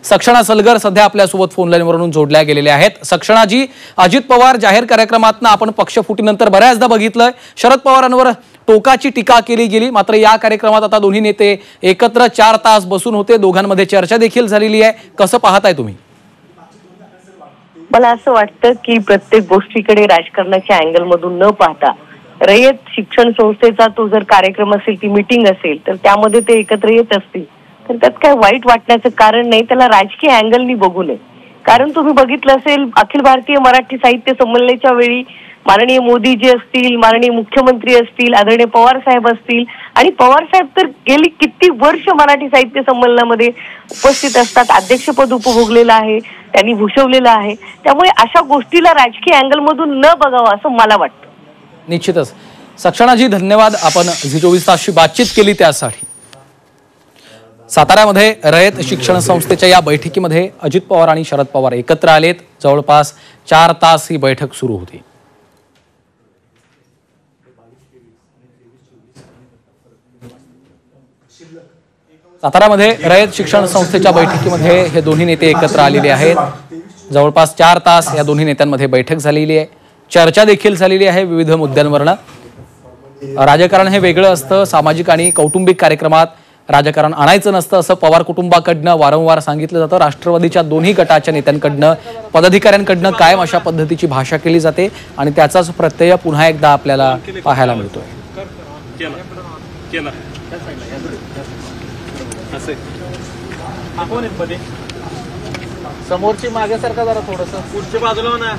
सक्षणा सलगर सध्या आपल्यासोबत फोन लाईनवरून जोडल्या गेलेल्या आहेत। सक्षणाजी, अजित पवार जाहीर कार्यक्रमातनं आपण पक्षफुटीनंतर बऱ्याचदा बघितलंय शरद पवारांवर टोकाची टीका केली गेली, मात्र या कार्यक्रमात आता दोन्ही नेते एकत्र 4 तास बसून होते, दोघांमध्ये चर्चा देखील झालेली आहे। कसं पाहताय तुम्ही? मला असं वाटतं की प्रत्येक गोष्टीकडे राजकारणाच्या अँगल मधून न पाहता रयत शिक्षण संस्थेचा तो जर कार्यक्रम असेल, ती मीटिंग असेल, तर त्यामध्ये ते एकत्र येत असतील तर त्यात काय वाईट वाटण्याचं कारण नाही, त्याला राजकीय अँगलनी बघू नये। कारण तुम्ही बघितलं असेल अखिल भारतीय मराठी साहित्य संमेलनाच्या वेळी माननीय मोदीजी असतील, माननीय मुख्यमंत्री असतील, आदरणीय पवार साहेब असतील, आणि पवार साहेब तर गेली किती वर्ष मराठी साहित्य संमेलनामध्ये उपस्थित असतात, अध्यक्षपद उपभोगलेलं आहे, त्यांनी भूषवलेलं आहे। त्यामुळे अशा गोष्टीला राजकीय अँगल मधून न बघावं असं मला वाटतं। निश्चितच सक्षणाजी, धन्यवाद, आपण झी 24 तासशी बातचीत केली त्यासाठी। साताऱ्यामध्ये रयत शिक्षण संस्थेच्या या बैठकीमध्ये अजित पवार आणि शरद पवार एकत्र आलेत। जवळपास 4 तास ही बैठक सुरू होती। साताऱ्यामध्ये रयत शिक्षण संस्थेच्या बैठकीमध्ये हे दोन्ही नेते एकत्र आलेले आहेत। जवळपास 4 तास या दोन्ही नेत्यांमध्ये बैठक झालेली आहे, चर्चा देखील झालेली आहे विविध मुद्द्यांवरनं। राजकारण हे वेगळं असतं, सामाजिक आणि कौटुंबिक कार्यक्रमात राजकारण आणायचं नसतं असं पवार कुटुंबाकडनं वारंवार सांगितलं जातं। राष्ट्रवादीच्या दोन्ही गटाच्या नेत्यांकडनं, पदाधिकाऱ्यांकडनं कायम अशा पद्धतीची भाषा केली जाते आणि त्याचाच प्रत्यय पुन्हा एकदा आपल्याला पाहायला मिळतोय। समोरची मागे सरका जरा थोडंसं पुढच्या बाजूला ना।